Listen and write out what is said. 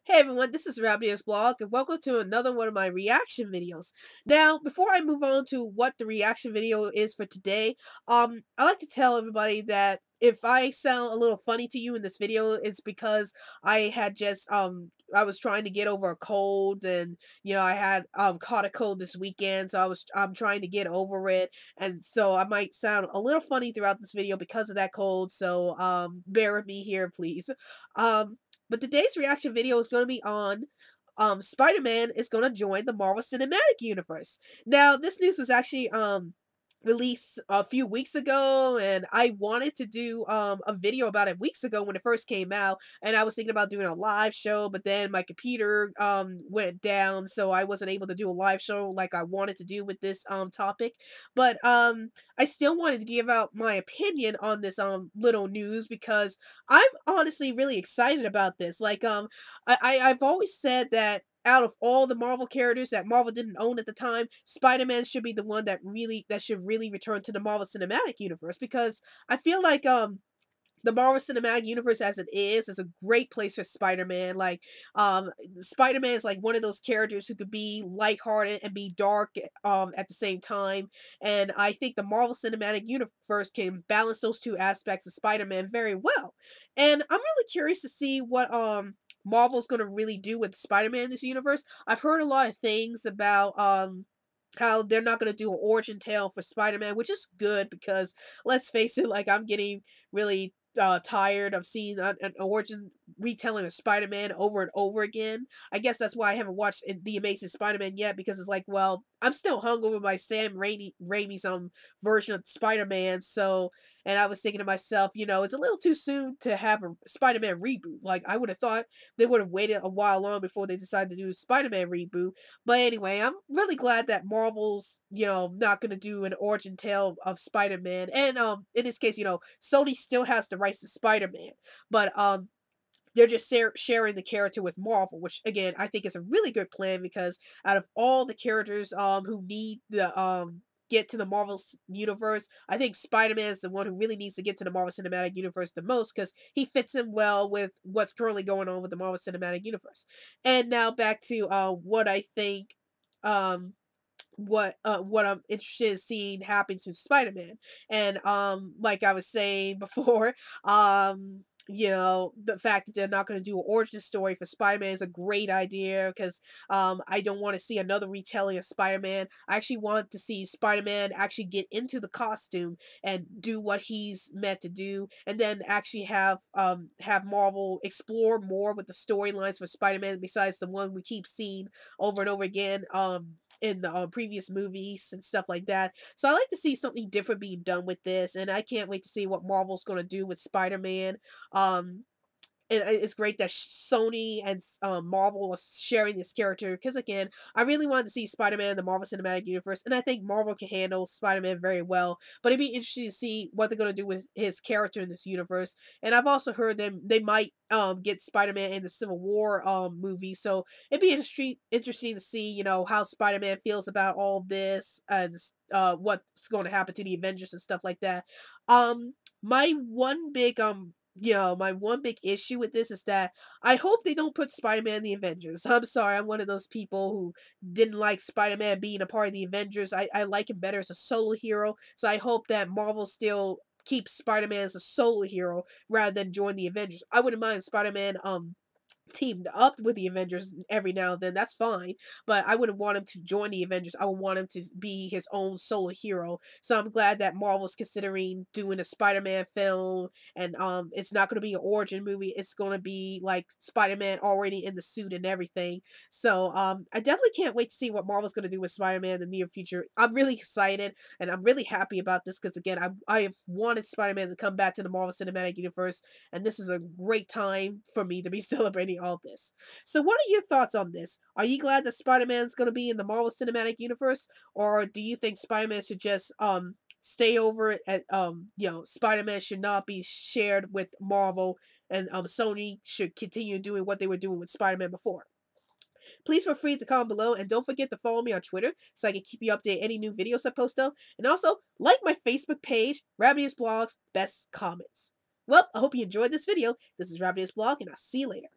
Hey everyone, this is Rabbia's blog, and welcome to another one of my reaction videos. Now, before I move on to what the reaction video is for today, I like to tell everybody that if I sound a little funny to you in this video, it's because I had just I was trying to get over a cold, and I had caught a cold this weekend, so I'm trying to get over it, and so I might sound a little funny throughout this video because of that cold. So bear with me here, please. Um but today's reaction video is going to be on Spider-Man is going to join the Marvel Cinematic Universe. Now, this news was actually released a few weeks ago, and I wanted to do a video about it weeks ago when it first came out, and I was thinking about doing a live show, but then my computer went down, so I wasn't able to do a live show like I wanted to do with this topic. But I still wanted to give out my opinion on this little news because I'm honestly really excited about this. Like I've always said that out of all the Marvel characters that Marvel didn't own at the time, Spider-Man should be the one that should really return to the Marvel Cinematic Universe, because I feel like the Marvel Cinematic Universe as it is a great place for Spider-Man. Like, Spider-Man is like one of those characters who could be lighthearted and be dark at the same time. And I think the Marvel Cinematic Universe can balance those two aspects of Spider-Man very well. And I'm really curious to see what Marvel's gonna really do with Spider-Man in this universe. I've heard a lot of things about how they're not going to do an origin tale for Spider-Man, which is good because let's face it, like I'm getting really tired of seeing an origin retelling of Spider-Man over and over again. I guess that's why I haven't watched The Amazing Spider-Man yet, because it's like, well, I'm still hung over by Sam Raimi's version of Spider-Man. So, and I was thinking to myself, it's a little too soon to have a Spider-Man reboot. Like, I would have thought they would have waited a while long before they decided to do a Spider-Man reboot. But anyway, I'm really glad that Marvel's, not gonna do an origin tale of Spider-Man. And in this case, Sony still has the rights to Spider-Man. But they're just sharing the character with Marvel, which again I think is a really good plan, because out of all the characters who need the get to the Marvel universe, I think Spider-Man is the one who really needs to get to the Marvel Cinematic Universe the most, because he fits in well with what's currently going on with the Marvel Cinematic Universe. And now back to what I think um what I'm interested in seeing happen to Spider-Man. And like I was saying before, the fact that they're not going to do an origin story for Spider-Man is a great idea, because I don't want to see another retelling of Spider-Man. I actually want to see Spider-Man actually get into the costume and do what he's meant to do, and then actually have Marvel explore more with the storylines for Spider-Man besides the one we keep seeing over and over again in the previous movies and stuff like that. So I like to see something different being done with this, and I can't wait to see what Marvel's going to do with Spider-Man. Um, and it's great that Sony and Marvel are sharing this character, because again, I really wanted to see Spider-Man in the Marvel Cinematic Universe, and I think Marvel can handle Spider-Man very well. But it'd be interesting to see what they're gonna do with his character in this universe. And I've also heard they might get Spider-Man in the Civil War movie, so it'd be interesting to see how Spider-Man feels about all this, and what's going to happen to the Avengers and stuff like that. My one big my one big issue with this is that I hope they don't put Spider-Man in the Avengers. I'm sorry, I'm one of those people who didn't like Spider-Man being a part of the Avengers. I like him better as a solo hero, so I hope that Marvel still keeps Spider-Man as a solo hero rather than join the Avengers. I wouldn't mind Spider-Man teamed up with the Avengers every now and then, that's fine. But I wouldn't want him to join the Avengers. I would want him to be his own solo hero. So I'm glad that Marvel's considering doing a Spider-Man film, and it's not gonna be an origin movie, it's gonna be like Spider-Man already in the suit and everything. So I definitely can't wait to see what Marvel's gonna do with Spider-Man in the near future. I'm really excited, and I'm really happy about this, because again, I have wanted Spider-Man to come back to the Marvel Cinematic Universe, and this is a great time for me to be celebrating all this. So, what are your thoughts on this? Are you glad that Spider-Man's going to be in the Marvel Cinematic Universe, or do you think Spider-Man should just stay over at Spider-Man should not be shared with Marvel, and Sony should continue doing what they were doing with Spider-Man before? Please feel free to comment below, and don't forget to follow me on Twitter so I can keep you updated any new videos I post up. And also, like my Facebook page, Rabbity's Blogs Best Comments. Well, I hope you enjoyed this video. This is Rabbity's Blog, and I'll see you later.